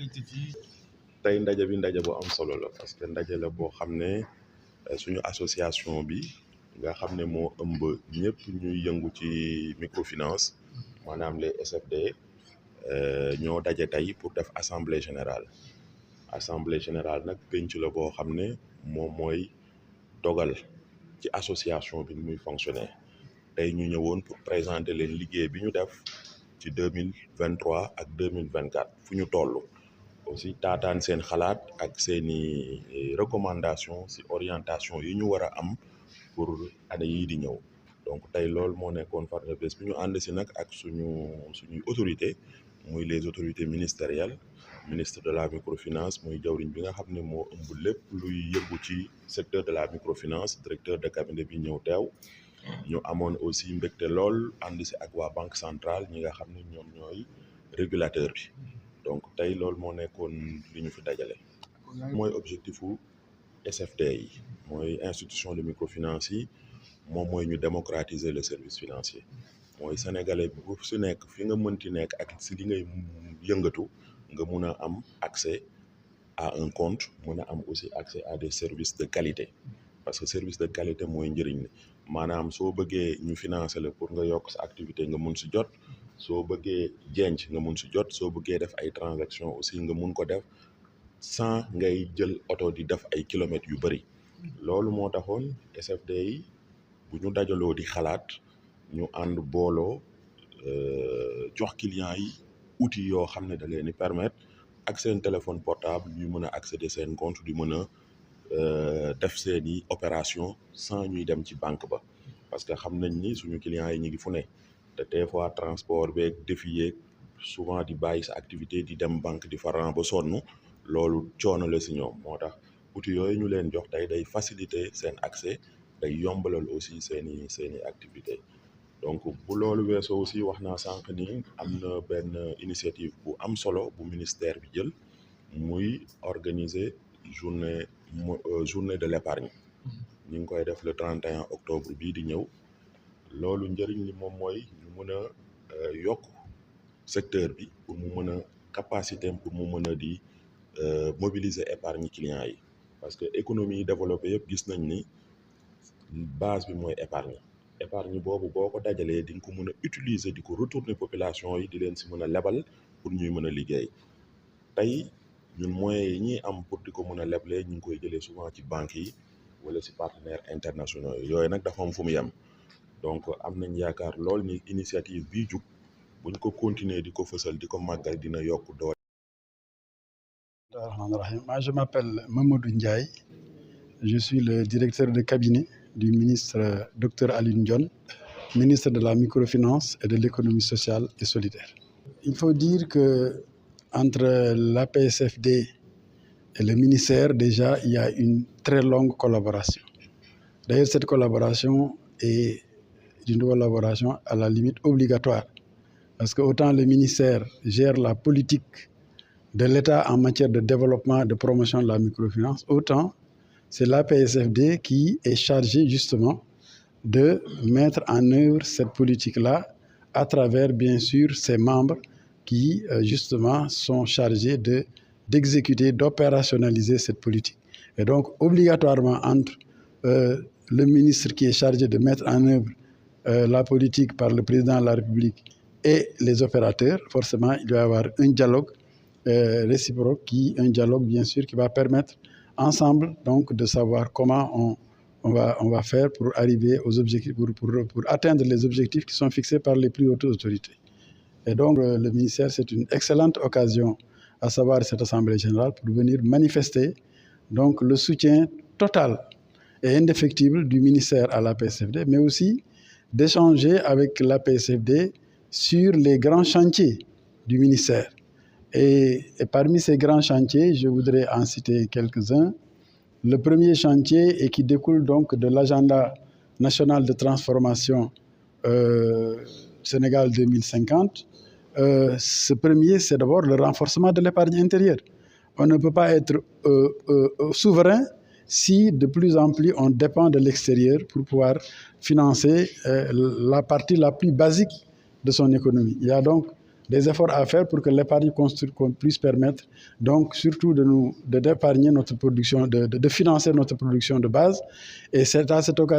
objectif yi. tey ndaje bi ndaje bu am solo la parce que ndaje la boo xam ne suñu association bi nga xam ne moo ëmb ñëpp ñuy yëngu ci microfinance maanaam les SFD ñoo daje tey pour def assemblée générale nag penc la boo xam ne moom mooy dogal ci association bi ni muy fonctionner tey ñu ñëwoon pour présenter leen liggéey bi ñu def ci 2023 ak 2024 fu ñu toll aussi taataan seen xalaat ak seeni recommandation ci orientation yi ñu war a am pour année yii di ñëw donc tey loolu moo nekkoon farata bés bi ñu ànd ci nag ak suñuy autorité muy les autorités ministérielles ministre de la microfinance muy jawriñ bi nga xam ne moo ëmb lépp luy yëngu ci secteur de la microfinance directeur de cabinet bi ñëw teew ñu amoon aussi mbégte lool ànd ci ak waa banque centrale ñi nga xam ne ñoom ñooy régulateur bi donc tey loolu moo nekkoon li ñu fi dajale mooy objectifu SFD yi mooy institution de microfinance yi moom mooy ñu démocratiser le service financier mooy sénégalais bi bu su nekk fi nga mënti nekk ak ci li ngay yëngatu nga mun a am accès à un compte mun a am aussi accès à des services de qualité parce que service de qualité mooy njëriñ li maanaam soo bëggee ñu financer la pour nga yokk sa activité nga mun si jot soo bëggee jenc nga mun si jot soo bëggee def ay transactions aussi nga mun ko def sans ngay jël oto di def ay kilomètres yu bëri loolu moo taxoon SFD yi bu ñu dajaloo di xalaat ñu ànd booloo jox clients yi outils yoo xam ne da leen di permettre ak seen téléphone portable ñu mën a accéder seen compte di mën a def seeni opération sans ñuy dem ci banque ba parce que xam nañ ni suñu clients yi ñu ngi fu ne te des fois transport beeg défi yeeg souvent di bàyyi sa activité di dem banque di faran ba sonn loolu coono la si ñoom moo tax outils yooyu ñu leen jox tey day faciliter seen accès day yombalal aussi seeni activité donc bu loolu weesoo aussi wax naa sànq ni am na benn initiative bu am solo bu ministère bi jël muy organiser journée de l'épargne ñu ngi koy def le 31 octobre bii di ñëw loolu njëriñ li moom mooy ñu mën a yokk secteur bi pour mu mën a capacité pour mu mën a di mobiliser épargne clients yi parce que économie yi développé yëpp gis nañ ni base bi mooy épargne boobu boo ko dajalee di nga ko mën a utiliser di ko retourner population yi di leen si mën a lebal pour ñuy mën a liggéey tey ñun moyens yi ñuy am pour di ko mën a leblee ñu ngi koy jëlee souvent ci banques yi wala si partenaires internationaux yi yooyu nag dafa am fu mu yem donc am nañ yaakaar lool ni initiative bii jug buñ ko continuer di ko fësal di ko màggal dina yokk doole. Rahim. Moi, je m'appelle Mamadou Ndiaye. Je suis le directeur de cabinet du ministre Dr Alioune Dione, ministre de la microfinance et de l'économie sociale et solidaire. Il faut dire que entre l'APSFD et le ministère, déjà, il y a une très longue collaboration. D'ailleurs, cette collaboration est une collaboration à la limite obligatoire, parce que autant le ministère gère la politique de l'État en matière de développement, de promotion de la microfinance, autant c'est l'APSFD qui est chargé justement de mettre en œuvre cette politique-là à travers, bien sûr, ses membres qui, justement, sont chargés d'exécuter, d'opérationnaliser cette politique. Et donc, obligatoirement, entre le ministre qui est chargé de mettre en œuvre la politique par le président de la République et les opérateurs, forcément, il doit y avoir un dialogue réciproque, un dialogue, bien sûr, qui va permettre ensemble, donc, de savoir comment on va faire pour arriver aux objectifs, pour atteindre les objectifs qui sont fixés par les plus hautes autorités. Et donc, le ministère, c'est une excellente occasion, à savoir cette Assemblée générale, pour venir manifester donc, le soutien total et indéfectible du ministère à l'APSFD, mais aussi d'échanger avec l'APSFD sur les grands chantiers du ministère. Et parmi ces grands chantiers, je voudrais en citer quelques-uns. Le premier chantier, et qui découle donc de l'agenda national de transformation Sénégal 2050, ce premier, c'est d'abord le renforcement de l'épargne intérieure. On ne peut pas être souverain si de plus en plus on dépend de l'extérieur pour pouvoir financer la partie la plus basique de son économie. Il y a donc des efforts à faire pour que l'épargne puisse permettre donc surtout d'épargner notre production, de financer notre production de base. Et c'est à cette occasion